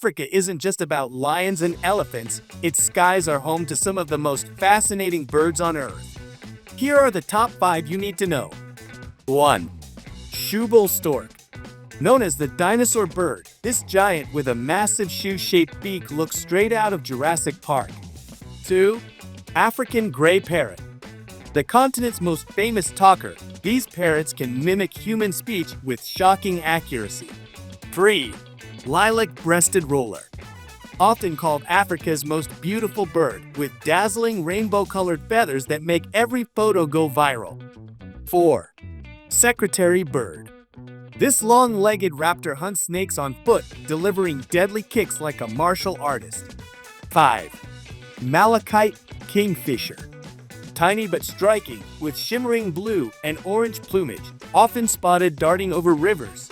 Africa isn't just about lions and elephants, its skies are home to some of the most fascinating birds on Earth. Here are the top 5 you need to know. 1. Shoebill stork. Known as the dinosaur bird, this giant with a massive shoe-shaped beak looks straight out of Jurassic Park. 2. African gray parrot. The continent's most famous talker, these parrots can mimic human speech with shocking accuracy. 3. Lilac-breasted roller. Often called Africa's most beautiful bird, with dazzling rainbow-colored feathers that make every photo go viral. 4. Secretary bird. This long-legged raptor hunts snakes on foot, delivering deadly kicks like a martial artist. 5. Malachite kingfisher. Tiny but striking, with shimmering blue and orange plumage, often spotted darting over rivers.